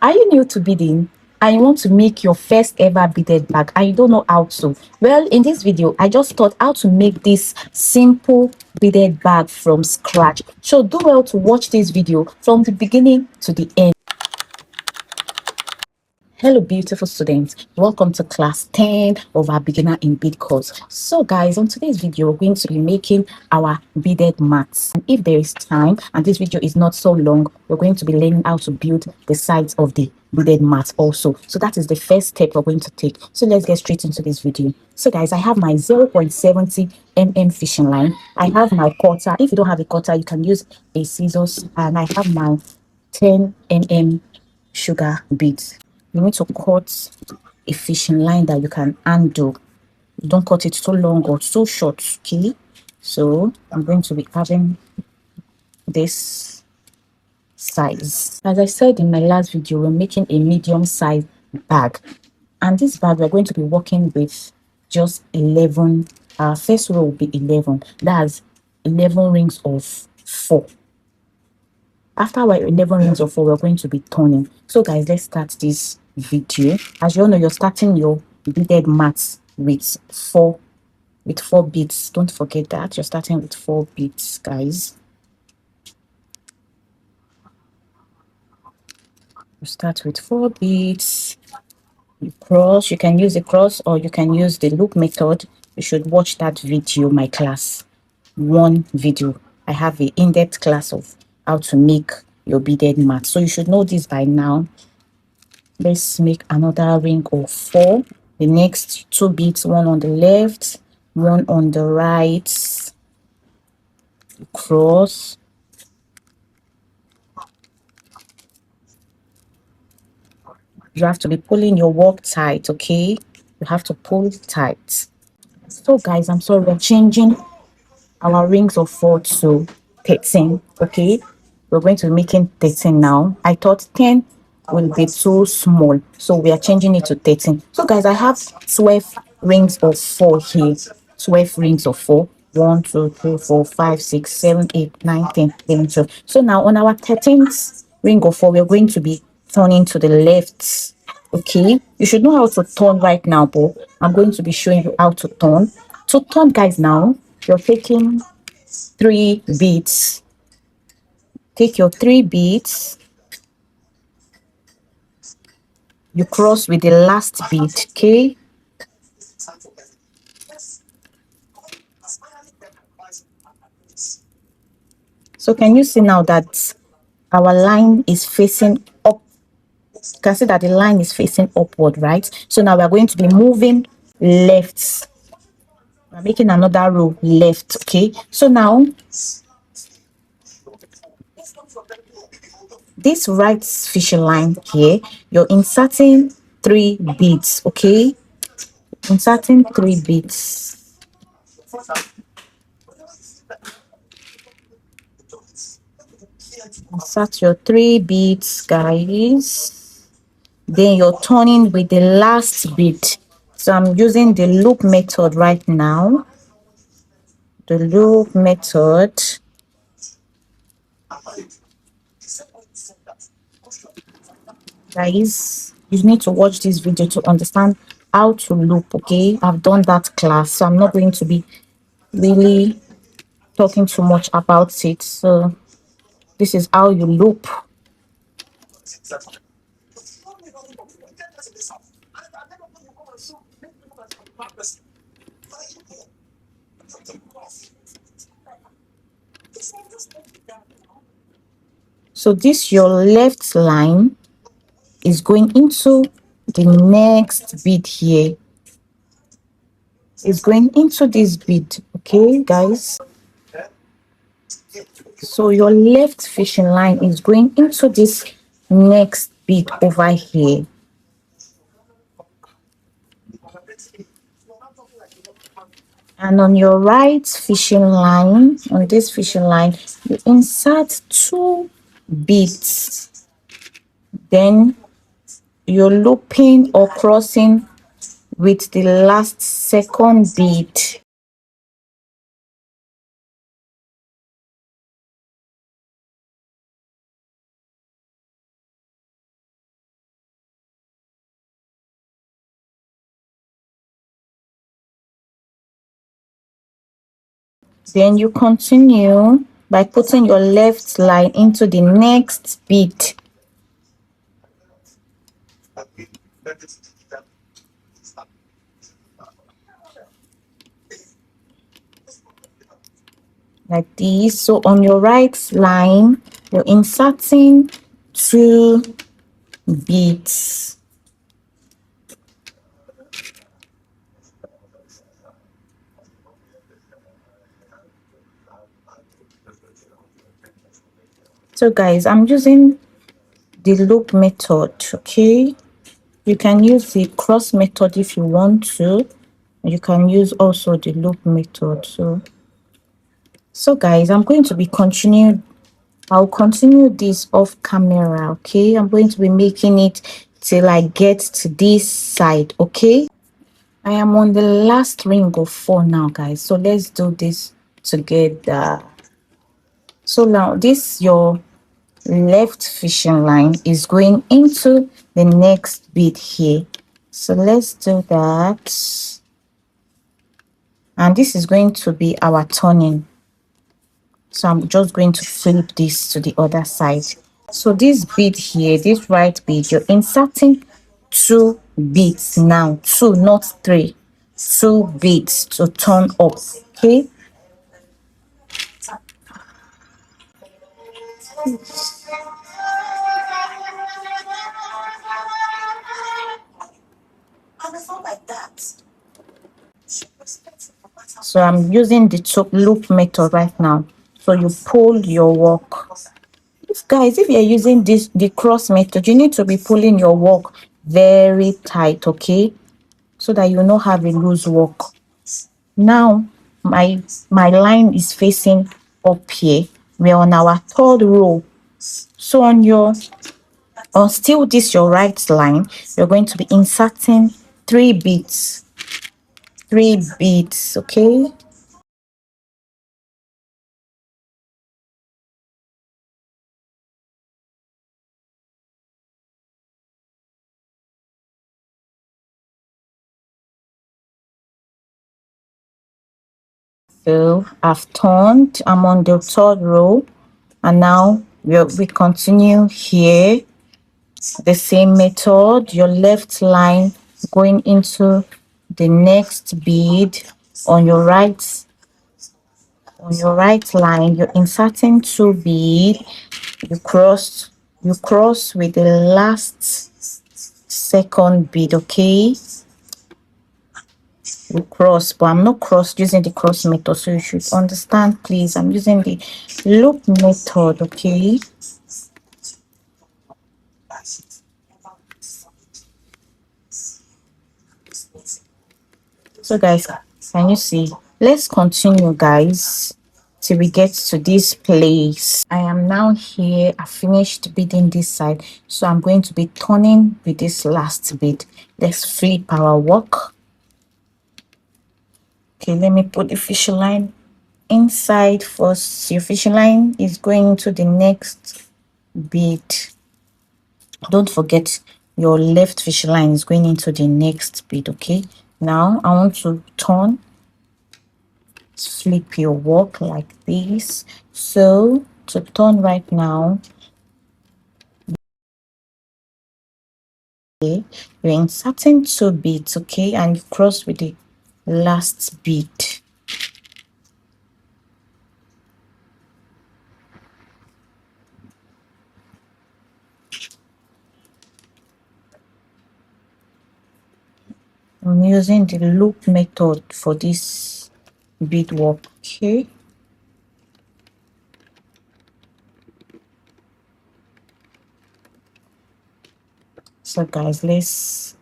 Are you new to beading and you want to make your first ever beaded bag and you don't know how to? Well, in this video, I just taught how to make this simple beaded bag from scratch. So do well to watch this video from the beginning to the end. Hello beautiful students, welcome to class 10 of our beginner in bead course. So guys, on today's video we're going to be making our beaded mats. And if there is time and this video is not so long, we're going to be learning how to build the sides of the beaded mat also. So that is the first step we're going to take. So let's get straight into this video. So guys, I have my 0.70 mm fishing line. I have my cutter. If you don't have a cutter, you can use a scissors, and I have my 10 mm sugar beads. You need to cut a fishing line that you can handle. You don't cut it too long or too short, okay? So I'm going to be having this size. As I said in my last video, we're making a medium size bag, and this bag we're going to be working with just 11. Our first row will be 11. That's 11 rings of 4. After our 11 rings of 4, we're going to be turning. So guys, let's start this video. As you all know, you're starting your beaded mats with four beads. Don't forget that you're starting with 4 beads, guys. You start with 4 beads. You cross. You can use the cross or you can use the loop method. You should watch that video, my class 1 video. I have an in-depth class of how to make your beaded mat, so you should know this by now. Let's make another ring of 4. The next 2 beads, one on the left, one on the right. Cross. You have to be pulling your work tight, okay? You have to pull tight. So guys, I'm sorry, we're changing our rings of 4 to 13, okay? We're going to be making 13 now. I thought 10 will be too small, so we are changing it to 13. So guys, I have 12 rings of 4 here. 12 rings of 4. 1 2 3 4 5 6 7 8 9 10 11 12. So now on our 13th ring of 4, we're going to be turning to the left. Okay, you should know how to turn right now, but I'm going to be showing you how to turn. To turn, guys, now you're taking 3 beads. Take your 3 beads. You cross with the last bead, okay? So can you see now that our line is facing up? You can see that the line is facing upward, right? So now we're going to be moving left. We're making another row left, okay? So now this right fishing line here, you're inserting 3 beads, okay? Inserting 3 beads. Insert your 3 beads, guys. Then you're turning with the last bead. So I'm using the loop method right now. The loop method. Guys, you need to watch this video to understand how to loop, okay? I've done that class, so I'm not going to be really talking too much about it. So this is how you loop. So this your left line is going into the next bead here. It's going into this bead, okay, guys? So your left fishing line is going into this next bead over here. And on your right fishing line, on this fishing line, you insert 2 beads. Then you're looping or crossing with the last second bead. Then you continue by putting your left line into the next bead. Like this. So on your right line, you're inserting 2 beads. So guys, I'm using the loop method, okay? You can use the cross method if you want to. You can use also the loop method. So guys, I'm going to be continuing. I'll continue this off camera, okay? I'm going to be making it till I get to this side, okay? I am on the last ring of 4 now, guys. So let's do this together. So now this your left fishing line is going into the next bead here. So let's do that. And this is going to be our turning. So I'm just going to flip this to the other side. So this bead here, this right bead, you're inserting 2 beads now. 2, not 3. 2 beads to turn up, okay? So I'm using the loop method right now. So you pull your work. Guys, if you're using the cross method, you need to be pulling your work very tight, okay? So that you not have a loose work. Now my line is facing up here. We're on our 3rd row. So on still this your right line, you're going to be inserting 3 beads. 3 beads, okay? So I've turned, I'm on the 3rd row, and now we continue here. The same method, your left line going into the next bead. On your right line, you're inserting 2 bead. You cross with the last 2nd bead, okay? You cross, but I'm not using the cross method, so you should understand, please. I'm using the loop method, okay? So guys, can you see? Let's continue, guys, till we get to this place. I am now here. I finished beading this side, so I'm going to be turning with this last bead. Let's flip our work. Okay, let me put the fishing line inside first. Your fishing line is going to the next bead. Don't forget your left fishing line is going into the next bead, okay? Now I want to turn, flip your work like this. So to turn right now, okay, you're inserting 2 beads, okay, and you cross with the last bead. I'm using the loop method for this bead work, okay? So guys, let's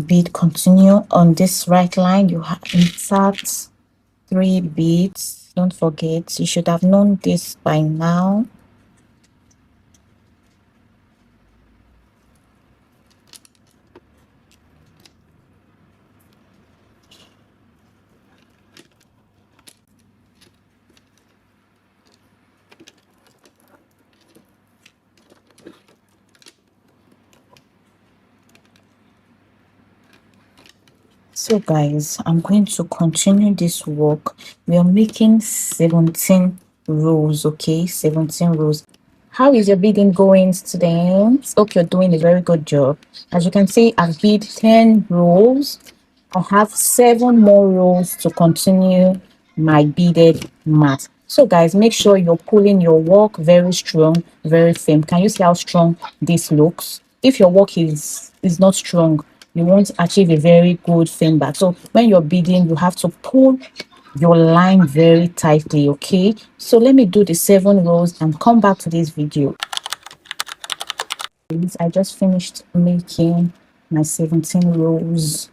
bead continue on this right line. You have insert 3 beads. Don't forget, you should have known this by now. So guys, I'm going to continue this work. We are making 17 rows, okay? 17 rows. How is your beading going, students? Hope you're doing a very good job. As you can see, I've bead 10 rows. I have 7 more rows to continue my beaded mat. So guys, make sure you're pulling your work very strong, very firm. Can you see how strong this looks? If your work is not strong, you won't achieve a very good firm back. So when you're beading, you have to pull your line very tightly, okay? So let me do the 7 rows and come back to this video. I just finished making my 17 rows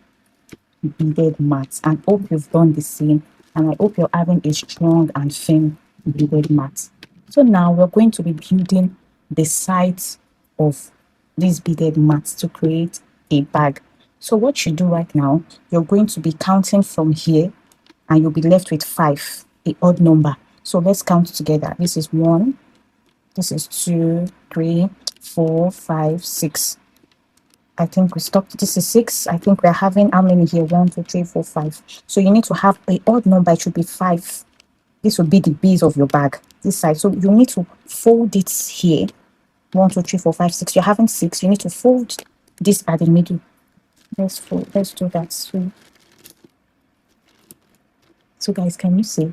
beaded mats, and hope you've done the same, and I hope you're having a strong and firm beaded mat. So now we're going to be building the sides of these beaded mats to create a bag. So what you do right now, you're going to be counting from here, and you'll be left with 5, a odd number. So let's count together. This is 1, this is 2, 3, 4, 5, 6. I think we stopped. This is 6. I think we're having how many here? 1, 2, 3, 4, 5. So you need to have a odd number. It should be 5. This will be the base of your bag, this side. So you need to fold it here. 1, 2, 3, 4, 5, 6. You're having 6. You need to fold this at the middle. Let's fold. Let's do that. So guys, can you see?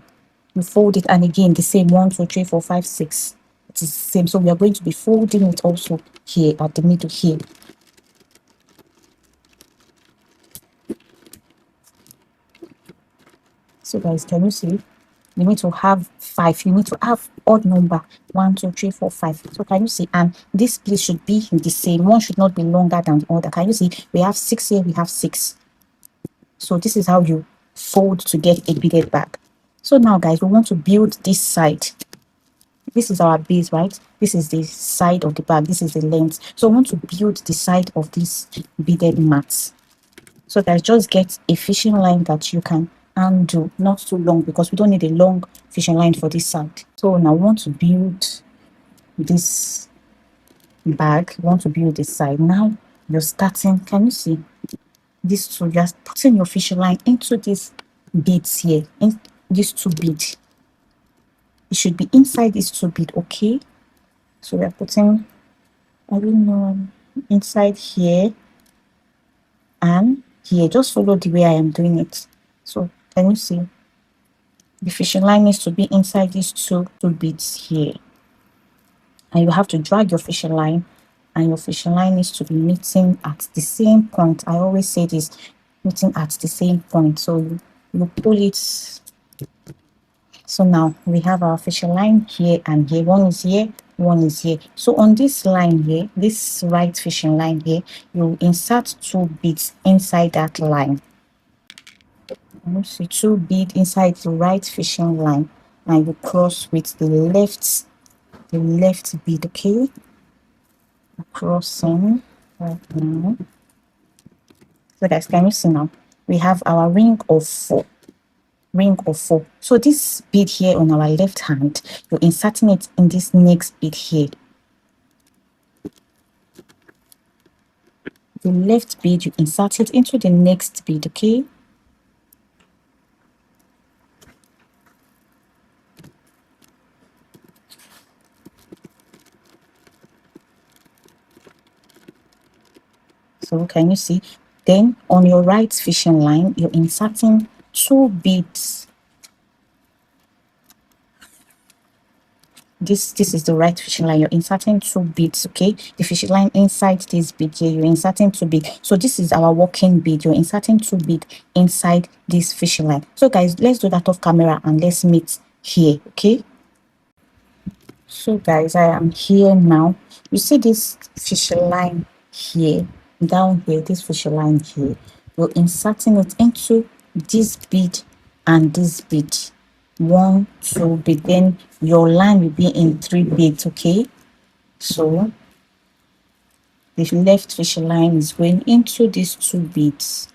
You fold it, and again the same. 1, 2, 3, 4, 5, 6. It is the same. So we are going to be folding it also here at the middle here. So guys, can you see? You need to have 5. You need to have odd number. 1, 2, 3, 4, 5. So can you see? And this place should be the same. One should not be longer than the other. Can you see? We have 6 here. We have 6. So this is how you fold to get a beaded bag. So now guys, we want to build this side. This is our base, right? This is the side of the bag. This is the length. So I want to build the side of this beaded mat. So guys, just get a fishing line that you can undo, not too long, because we don't need a long fishing line for this side. So now I want to build this bag. We want to build this side. Now you're starting. Can you see these two? You're putting your fishing line into these beads here, in these 2 beads. It should be inside these 2 beads, okay? So we're putting, I don't know, inside here and here. Just follow the way I am doing it. So can you see? The fishing line needs to be inside these two beads here. And you have to drag your fishing line, and your fishing line needs to be meeting at the same point. I always say this, meeting at the same point. So you pull it. So now we have our fishing line here and here. One is here, one is here. So on this line here, this right fishing line here, you insert 2 beads inside that line. You see 2 beads inside the right fishing line, and you cross with the left bead, okay? Crossing right now. So guys, can you see now? We have our ring of 4. Ring of 4. So this bead here on our left hand, you're inserting it in this next bead here. The left bead, you insert it into the next bead, okay? So can you see? Then on your right fishing line, you're inserting 2 beads. This is the right fishing line. You're inserting 2 beads, okay? The fishing line inside this bead here, you're inserting 2 beads. So this is our working bead. You're inserting 2 beads inside this fishing line. So guys, let's do that off camera and let's meet here, okay? So guys, I am here now. You see this fishing line here, down here, this fishing line here. You're inserting it into this bead and this bead. 1, 2 bead. Then your line will be in 3 beads, okay? So the left fishing line is going into these 2 beads.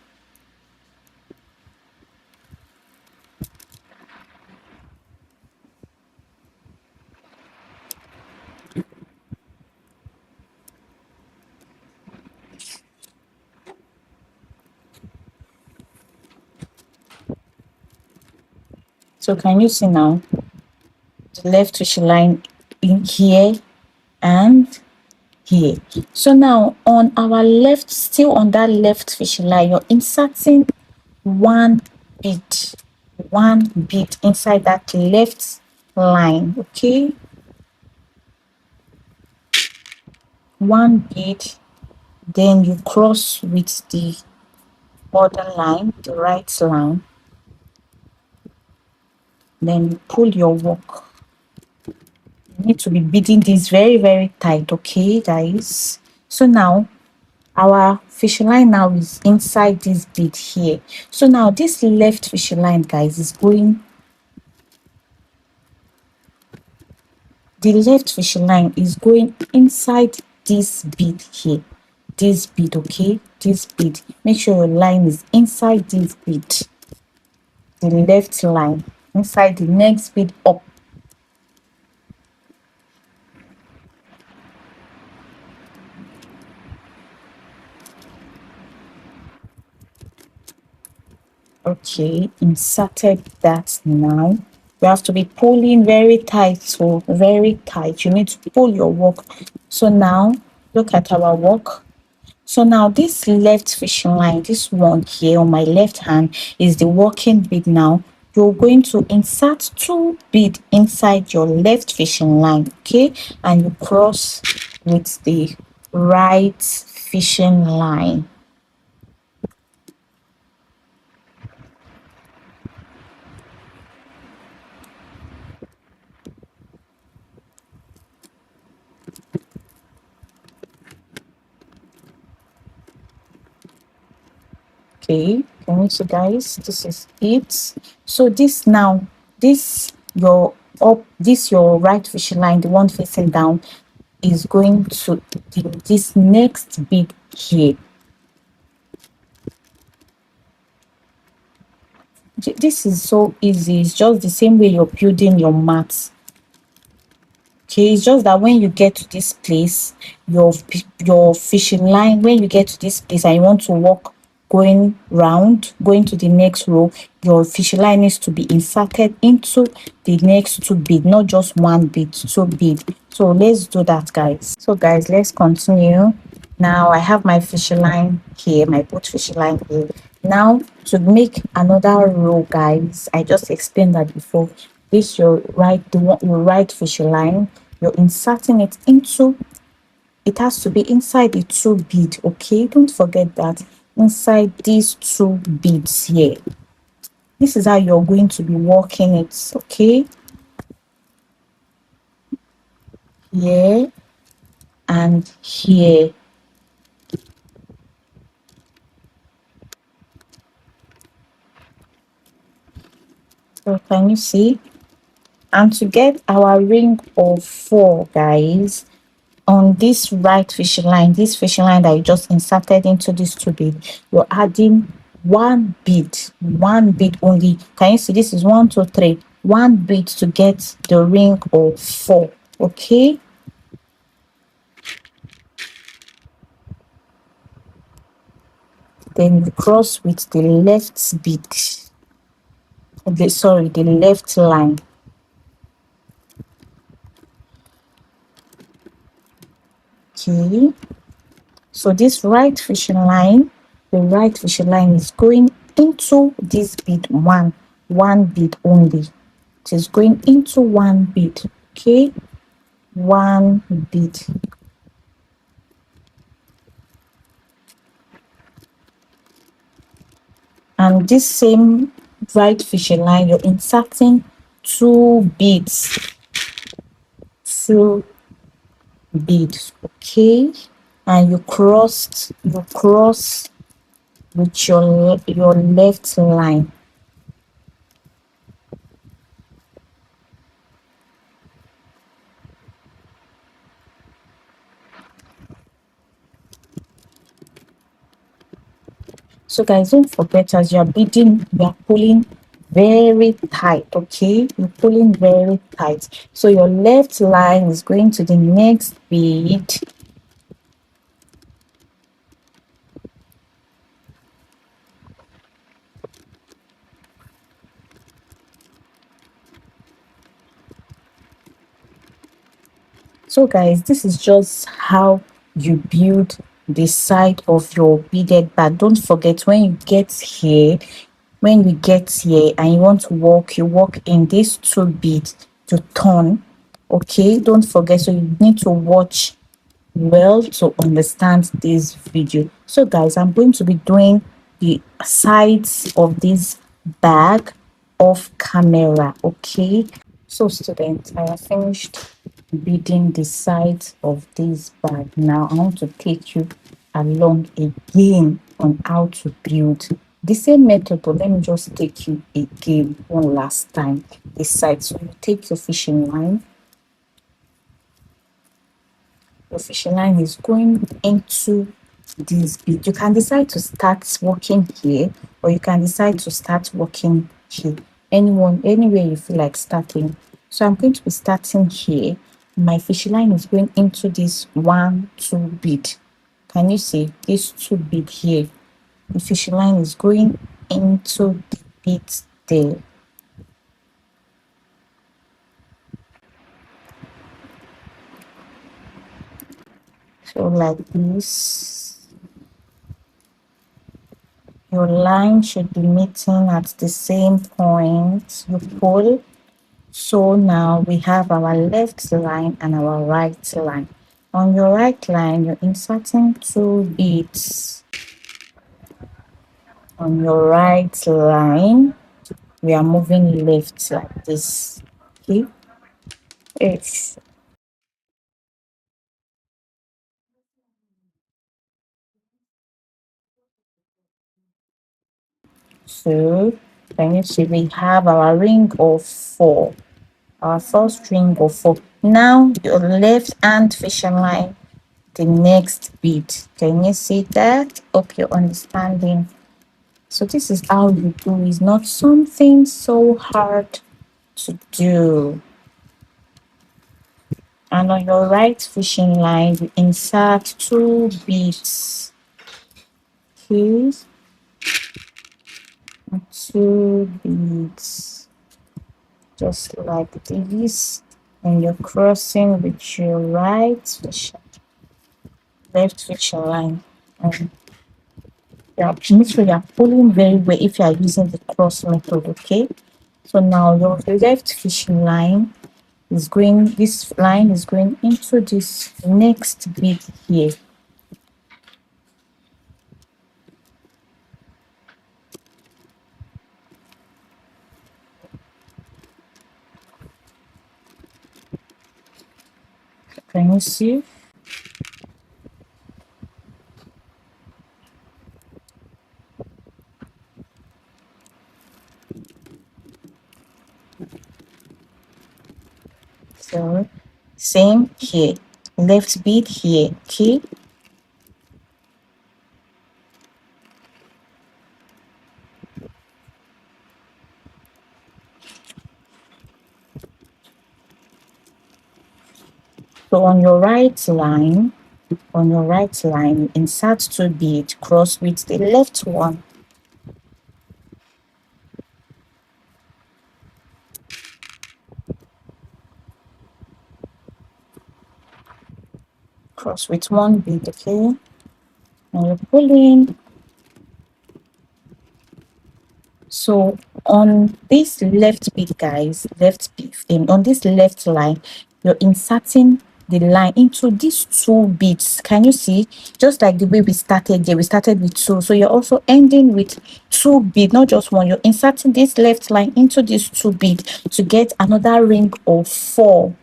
So can you see now the left fishing line in here and here? So now on our left, still on that left fishing line, you're inserting one bead, one bead inside that left line. Okay, one bead, then you cross with the other line, the right line, then you pull your work. You need to be beading this very, very tight. Okay, guys. So now our fishing line now is inside this bead here. So now this left fishing line, guys, is going, the left fishing line is going inside this bead here, this bead. Okay, this bead, make sure your line is inside this bead, the left line, inside the next bead up. Okay, inserted that. Now you have to be pulling very tight, so very tight. You need to pull your work. So now look at our work. So now this left fishing line, this one here on my left hand, is the working bead. Now you're going to insert two bead inside your left fishing line, okay, and you cross with the right fishing line. Okay, can you see, guys? This is it. So this now, this your up, this your right fishing line, the one facing down, is going to this next bead here. This is so easy. It's just the same way you're building your mat. Okay, it's just that when you get to this place, your fishing line, when you get to this place and you want to walk going round, going to the next row, your fishing line needs to be inserted into the next two bead, not just one bead, two bead. So let's do that, guys. So guys, let's continue. Now I have my fishing line here, my boat fishing line here. Now to make another row, guys, I just explained that before. This your right, your right fishing line, you're inserting it into, it has to be inside the two bead. Okay, don't forget that, inside these two beads here. This is how you're going to be working it. Okay, here and here. So can you see? And to get our ring of 4, guys, on this right fishing line, this fishing line that you just inserted into this two bead, you're adding one bead only. Can you see? This is 1 2 3, one bead to get the ring of 4. Okay, then you cross with the left bead, the left line. Okay, so this right fishing line, the right fishing line is going into this bead, one bead only. It is going into one bead. Okay, one bead. And this same right fishing line, you're inserting two beads, two beads. Okay, and you cross with your left line. So guys, don't forget, as you're beading, you're pulling very tight. Okay, you're pulling very tight. So your left line is going to the next bead, So guys, this is just how you build the side of your beaded bag. Don't forget, when you get here and you want to walk, you walk in these two beads to turn. Okay, don't forget. So you need to watch well to understand this video. So guys, I'm going to be doing the sides of this bag off camera. Okay, so students, I have finished beading the sides of this bag. Now I want to take you along again on how to build the same method, but let me just take you again one last time. The side. So you take your fishing line. Your fishing line is going into this bead. You can decide to start working here, or you can decide to start working here. Anywhere you feel like starting. So I'm going to be starting here. My fishing line is going into this 1-2 bead. Can you see this 2 bead here? The fishing line is going into the bead there. So like this. Your line should be meeting at the same point. You pull. So now we have our left line and our right line. On your right line, you're inserting 2 beads. On your right line, we are moving left like this. Okay. It's so. Can you see we have our ring of 4? Our first ring of 4. Now your left hand fishing line, the next bead. Can you see that? Hope you're understanding. So this is how you do. It's not something so hard to do. And on your right fishing line, you insert 2 beads. Okay, 2 beads, just like this. And you're crossing with your left fishing line. And make sure you're pulling very well if you are using the cross method. Okay, so now your left fishing line is going, this line is going into this next bead here. Can you see? So same here, left bead here. Okay, so on your right line, insert 2 bead, cross with the left one. Cross with 1 bead. Okay, and you're pulling. So on this left bead, guys, on this left line, you're inserting the line into these 2 beads. Can you see? Just like the way we started there, we started with 2. So you're also ending with 2 beads, not just 1. You're inserting this left line into this 2 bead to get another ring of 4.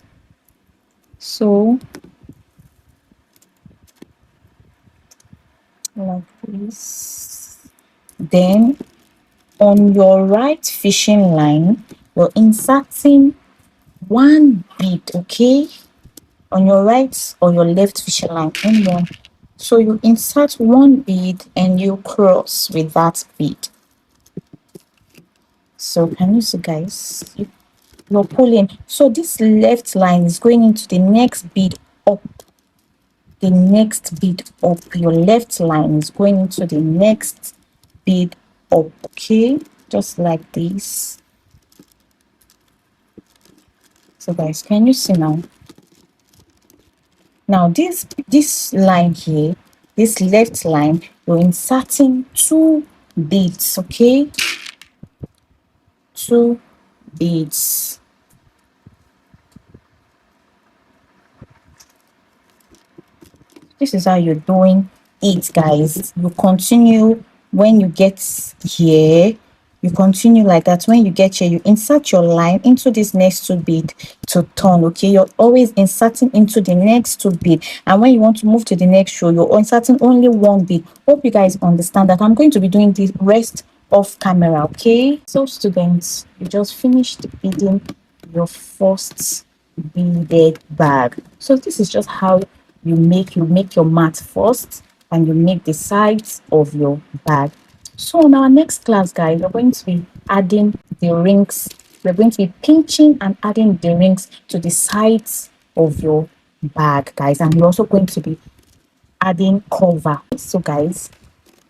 So like this. Then on your right fishing line, you're inserting 1 bead. Okay, on your right or your left fishing line, anyone. So you insert 1 bead and you cross with that bead. So can you see, guys? You're pulling. So this left line is going into the next bead up. The next bead up. Your left line is going into the next bead up. Okay, just like this. So guys, can you see now? Now this line here, this left line, you're inserting 2 beads, okay? 2 beads. This is how you're doing it, guys. You continue when you get here. You continue like that. When you get here, you insert your line into this next 2 bead to turn, okay? You're always inserting into the next 2 bead, and when you want to move to the next row, you're inserting only 1 bead. Hope you guys understand that. I'm going to be doing the rest off camera, okay? So students, you just finished beading your first beaded bag. So this is just how you make your mat first, and you make the sides of your bag. So in our next class, guys, we're going to be adding the rings. We're going to be pinching and adding the rings to the sides of your bag, guys, and we're also going to be adding cover. So guys,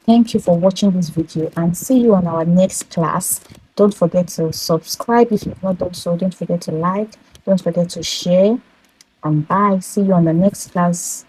thank you for watching this video, and see you on our next class. Don't forget to subscribe if you've not done so. Don't forget to like, don't forget to share, and bye. See you on the next class.